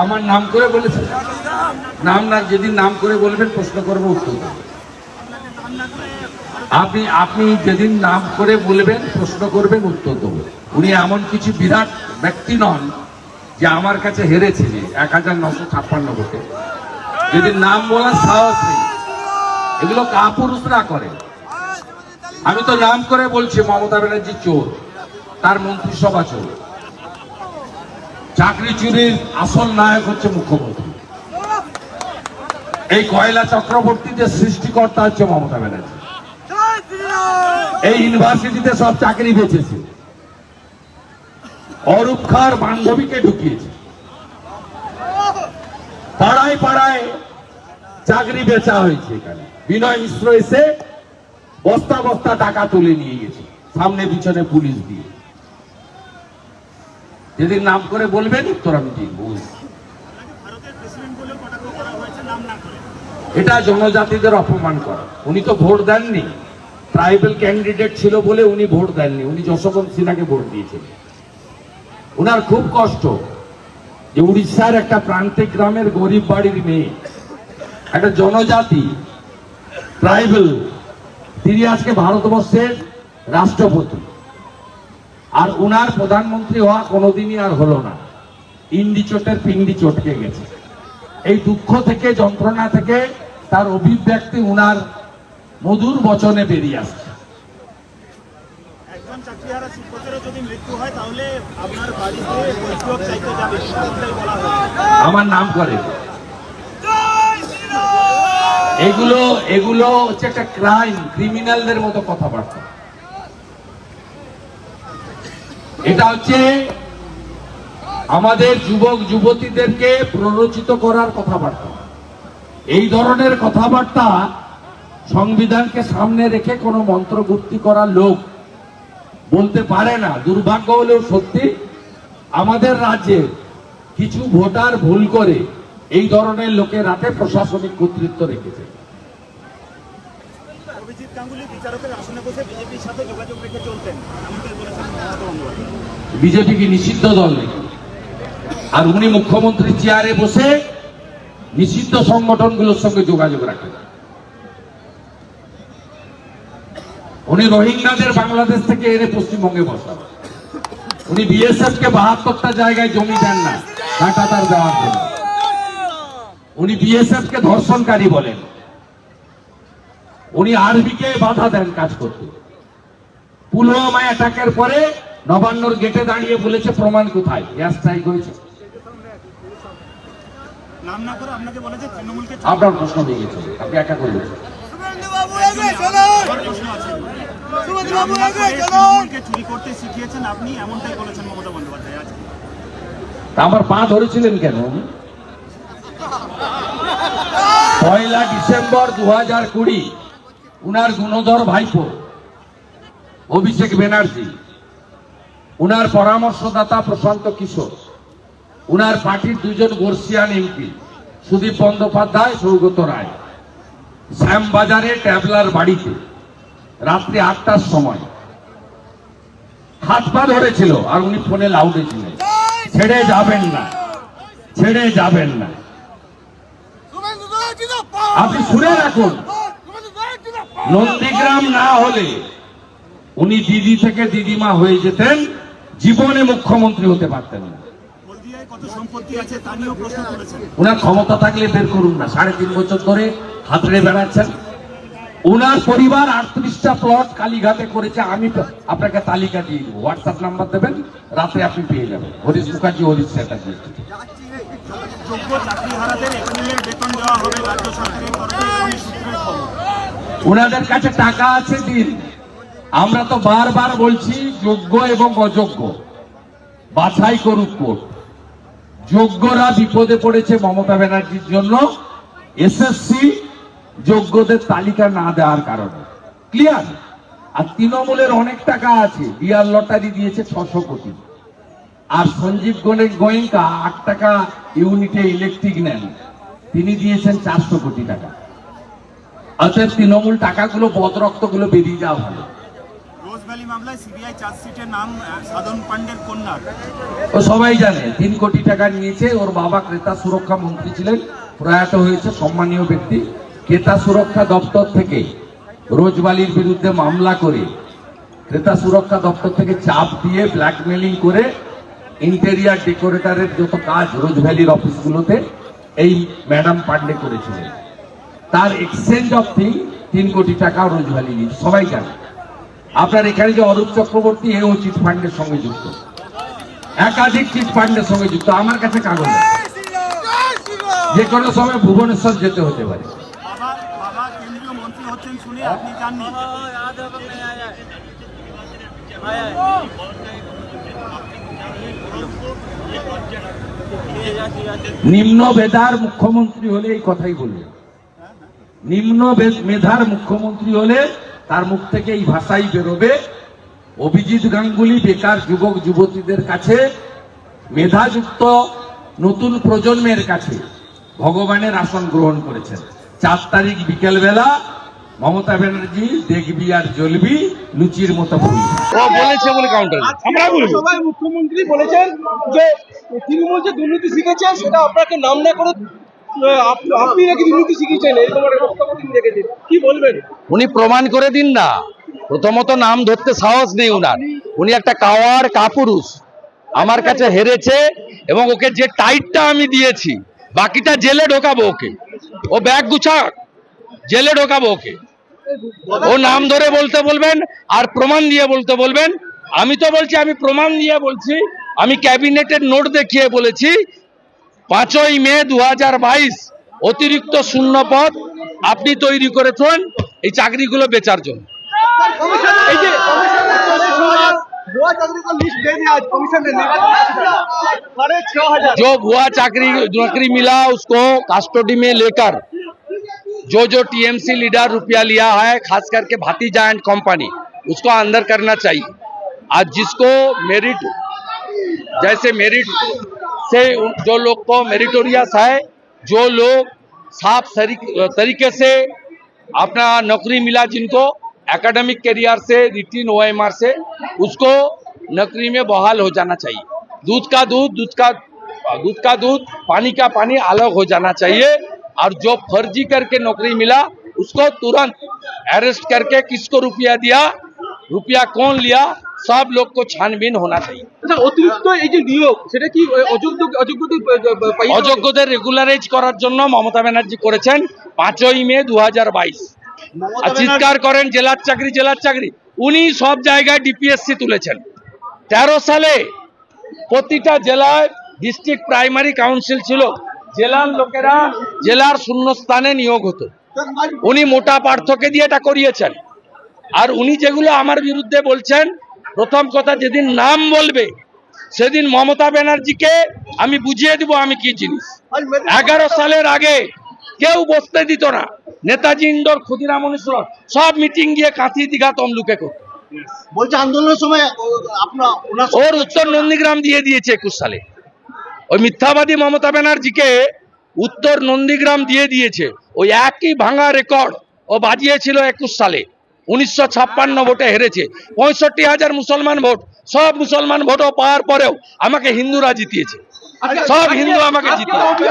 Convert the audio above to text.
আমার নাম করে বলেছে, নাম না, যেদিন নাম করে বলবেন প্রশ্ন করবো উত্তর দেব। আপনি যেদিন নাম করে বলবেন প্রশ্ন করবেন উত্তর দেবো। উনি এমন কিছু বিরাট ব্যক্তি নন যে আমার কাছে হেরেছে যে 1956 ভোটে। যেদিন নাম বলার সাহস নেই, এগুলো কাপুরুষরা করে। আমি তো নাম করে বলছি মমতা ব্যানার্জি চোর, তার মন্ত্রিসভা চোর। চাকরি চুরির আসল নায়ক হচ্ছে মুখ্যমন্ত্রী। এই কয়লা চক্রবর্তীদের সৃষ্টিকর্তা হচ্ছে মমতা ব্যানার্জি। এই ইউনিভার্সিটিতে সব চাকরি বেঁচেছে, অরূপ খাঁর বান্ধবীকে ঢুকিয়েছে, পাড়ায় পাড়ায় চাকরি বেচা হয়েছে। এখানে বিনয় মিশ্র এসে বস্তা বস্তা টাকা তুলে নিয়ে গেছে, সামনে পিছনে পুলিশ দিয়ে। যেদিন নাম করে বলবেন উত্তর আমি দিব। এটা জনজাতিদের অপমান করা। উনি তো ভোট দেননি, ট্রাইবাল ক্যান্ডিডেট ছিল বলে উনি ভোট দেননি। উনি যশবন্ত সিনহাকে ভোট দিয়েছিলেন। ওনার খুব কষ্ট যে উড়িষ্যার একটা প্রান্তিক গ্রামের গরিব বাড়ির মেয়ে, একটা জনজাতি ট্রাইবাল, তিনি আজকে ভারতবর্ষের রাষ্ট্রপতি। আর উনার প্রধানমন্ত্রী হওয়া কোনোদিনই আর হলো না। ইন্ডি চোটের পিন্ডি চটকে গেছে। এই দুঃখ থেকে, যন্ত্রণা থেকে তার অভিব্যক্তি উনার মধুর বচনে বেরিয়ে আসছে। আমার নাম করে এগুলো হচ্ছে একটা ক্রাইম, ক্রিমিনালদের মতো কথাবার্তা। এটা হচ্ছে আমাদের যুবক যুবতীদেরকে প্ররোচিত করার কথাবার্তা। এই ধরনের কথাবার্তা সংবিধানকে সামনে রেখে কোনো মন্ত্রগুপ্তি করার লোক বলতে পারে না। দুর্ভাগ্য হলেও সত্যি, আমাদের রাজ্যে কিছু ভোটার ভুল করে এই ধরনের লোকের হাতে প্রশাসনিক কর্তৃত্ব রেখেছে। বিজেপি কি নিষিদ্ধ দল নাকি? আর উনি মুখ্যমন্ত্রী চেয়ারে বসে নিষিদ্ধ সংগঠনগুলোর সঙ্গে যোগাযোগ রাখেন। উনি রোহিঙ্গাদের বাংলাদেশ থেকে এনে পশ্চিমবঙ্গে বসান। উনি বিএসএফ কে 72টা জায়গায় জমি দেন না কাঁটাতার দেওয়ার জন্য। উনি বিএসএফ কে ধর্ষণকারী বলেন। উনি আরবিকে বাধা দেন কাজ করতে। পুলওয়ামা অ্যাটাকের পরে নবান্নর গেটে দাঁড়িয়ে বলেছে প্রমাণ কোথায়, এয়ার স্ট্রাইক হয়েছে। আপনার প্রশ্ন হয়ে গেছে, আপনি একা করে বলছেন। আমার পা ধরেছিলেন কেন? 1 ডিসেম্বর 2020 উনার গুণধর ভাইপো অভিষেক ব্যানার্জি, উনার পরামর্শদাতা প্রশান্ত কিশোর, উনার পার্টির 2জন বর্ষিয়ান এমপি সুদীপ বন্দ্যোপাধ্যায়, সৌগত রায়, শ্যামবাজারে ট্যাবলার বাড়িতে রাত্রি 8টার সময় হাত পা ধরেছিল। আর উনি ফোনে লাউডে ছিলেন, ছেড়ে যাবেন না, ছেড়ে যাবেন না। আপনি শুনে রাখুন, নন্দীগ্রাম না হলে উনি দিদি থেকে দিদিমা হয়ে যেতেন, জীবনে মুখ্যমন্ত্রী হতে পারতেন না। উনার ক্ষমতা থাকলে বের করুন না। 3.5 বছর ধরে হাতড়ে বেড়াচ্ছেন। উনার পরিবার 38টা প্লট কালীঘাটে করেছে। আমি আপনাকে তালিকা দিয়ে দেবো, হোয়াটসঅ্যাপ নাম্বার দেবেন, রাতে আপনি পেয়ে যাবেন। হরিশ মুখার্জি, হরিশ চ্যাটার্জি। উনাদের কাছে টাকা আছে, দিন। আমরা তো বারবার বলছি যোগ্য এবং অযোগ্য বাছাই করুক কোর্ট। যোগ্যরা বিপদে পড়েছে মমতা ব্যানার্জির জন্য, এসএসসি যোগ্যদের তালিকা না দেওয়ার কারণে। ক্লিয়ার? আর তৃণমূলের অনেক টাকা আছে, বিয়ার লটারি দিয়েছে 600 কোটি। আর সঞ্জীব গোয়েঙ্কা 8 টাকা ইউনিটে ইলেকট্রিক নেন, তিনি দিয়েছেন 400 কোটি টাকা। অতএব তৃণমূল টাকাগুলো, বদরক্তগুলো বেরিয়ে যাওয়া ভালো। মামলায় সিবিআই চার্জশিটের নাম সাধন পান্ডের কন্যার। ও সবাই জানে 3 কোটি টাকা নিয়েছে। ওর বাবা ক্রেতা সুরক্ষা মন্ত্রী ছিলেন, প্রয়াত হয়েছে, সম্মানীয় ব্যক্তি। ক্রেতা সুরক্ষা দপ্তর থেকে রোজবালির বিরুদ্ধে মামলা করে ক্রেতা সুরক্ষা দপ্তর থেকে চাপ দিয়ে ব্ল্যাকমেলিং করে ইন্টেরিয়ার ডেকোরেটরের যত কাজ রোজভ্যালির অফিসগুলোতে এই ম্যাডাম পান্ডে করেছিলেন। তার এক্সচেঞ্জ অফ থিং 3 কোটি টাকা রোজভ্যালি নিয়েছে, সবাই জানে। আপনার এখানে যে অরূপ চক্রবর্তী, এও চিটফান্ডের সঙ্গে যুক্ত, একাধিক চিটফান্ডের সঙ্গে যুক্ত। আমার কাছে কাগজ আছে, যে কোনো সময় ভুবনেশ্বর যেতে হতে পারে। বাবা কেন্দ্রীয় মন্ত্রী হচ্ছেন শুনে আপনি জাননি? নিম্ন মেধার মুখ্যমন্ত্রী হলে এই কথাই বলবেন। নিম্ন মেধার মুখ্যমন্ত্রী হলে তার মুখ থেকে এই ভাষাই বেরোবে। অভিজিৎ গাঙ্গুলি বেকার যুবক যুবতীদের কাছে, মেধাযুক্ত নতুন প্রজন্মের কাছে ভগবানের আসন গ্রহণ করেছেন। 4 তারিখ বিকেলবেলা মমতা ব্যানার্জি দেখবি আর জ্বলবি লুচির মতো ফুল। ও বলেছে বলে কাউন্টার আমরা বলবো। সবাই মুখ্যমন্ত্রী বলেছেন যে তৃণমূল যে দুর্নীতি শিখেছে সেটা আপনাকে নাম না করে আপনি নাকি দুর্নীতি শিখেছেন, এরকম একটা বক্তব্য তিনি রেখেছেন, কি বলবেন? উনি প্রমাণ করে দিন না। প্রথমত নাম ধরতে সাহস নেই উনার। উনি একটা কাওয়ার কাপুরুষ, আমার কাছে হেরেছে এবং ওকে যে টাইটটা আমি দিয়েছি বাকিটা জেলে ঢোকাবো ওকে। ও ব্যাগ গুছাক, জেলে ঢোকাবো ওকে। ও নাম ধরে বলতে বলবেন আর প্রমাণ দিয়ে বলতে বলবেন। আমি তো বলছি, আমি প্রমাণ দিয়ে বলছি। আমি ক্যাবিনেটের নোট দেখিয়ে বলেছি 5ই মে 2022 অতিরিক্ত শূন্য পদ আপনি তৈরি করেছেন এই চাকরিগুলো বেচার জন্য। এই যে ভুয়া চাকরি का लिस्ट दे दिया आज कमीशन ने, 6,500 जो भुआ नौकरी मिला उसको कस्टडी में लेकर जो टीएमसी लीडर रुपया लिया है, खास करके भातीजा एंड कंपनी, उसको अंदर करना चाहिए। आज जिसको मेरिट, जैसे मेरिट से जो लोग को मेरिटोरियस है, जो लोग साफ तरीके से अपना नौकरी मिला, जिनको एकेडमिक करियर से, रिटिन ओएमआर से, उसको नौकरी में बहाल हो जाना चाहिए। दूध का दूध, पानी का पानी अलग हो जाना चाहिए। और जो फर्जी करके नौकरी मिला उसको तुरंत अरेस्ट करके किसको रुपया दिया, रुपया कौन लिया, सब लोग को छानबीन होना चाहिए। আচ্ছা, অতিরিক্ত এই যে নিয়োগ সেটা কি অযোগ্যদের রেগুলারাইজ করার জন্য মমতা ব্যানার্জি করেছেন 5ই মে 2022। আর চিৎকার করেন জেলার চাকরি। উনি সব জায়গায় ডিপিএসসি তুলেছেন। 13 সালে প্রতিটা জেলায় ডিস্ট্রিক্ট প্রাইমারি কাউন্সিল ছিল, জেলার লোকেরা জেলার শূন্যস্থানে নিয়োগ হতো। উনি মোটা পার্থকে দিয়ে এটা করিয়েছেন। আর উনি যেগুলো আমার বিরুদ্ধে বলছেন, প্রথম কথা, যেদিন নাম বলবে সেদিন মমতা ব্যানার্জিকে আমি বুঝিয়ে দিব আমি কি জিনিস। 11 সালের আগে কেউ বসতে দিত না। নেতাজি ইন্ডোর, ক্ষুদিরাম অনুসরণ, সব মিটিং গিয়ে কাঁথি দীঘা তমলুকে করত। বলছে আন্দোলনের সময় ওর উত্তর নন্দীগ্রাম দিয়ে দিয়েছে 21 সালে। ওই মিথ্যাবাদী মমতা ব্যানার্জিকে উত্তর নন্দীগ্রাম দিয়ে দিয়েছে। ওই একই ভাঙা রেকর্ড ও বাজিয়েছিল 21 সালে। 1956 ভোটে হেরেছে, 65,000 মুসলমান ভোট। সব মুসলমান ভোটও পাওয়ার পরেও আমাকে হিন্দুরা জিতিয়েছে। সব হিন্দু আমাকে জিতিয়েছে।